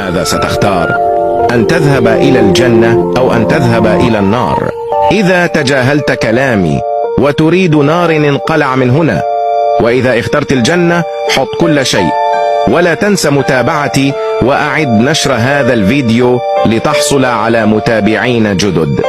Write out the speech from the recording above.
ماذا ستختار؟ أن تذهب إلى الجنة أو أن تذهب إلى النار؟ إذا تجاهلت كلامي وتريد نار انقلع من هنا. وإذا اخترت الجنة حط كل شيء، ولا تنسى متابعتي وأعد نشر هذا الفيديو لتحصل على متابعين جدد.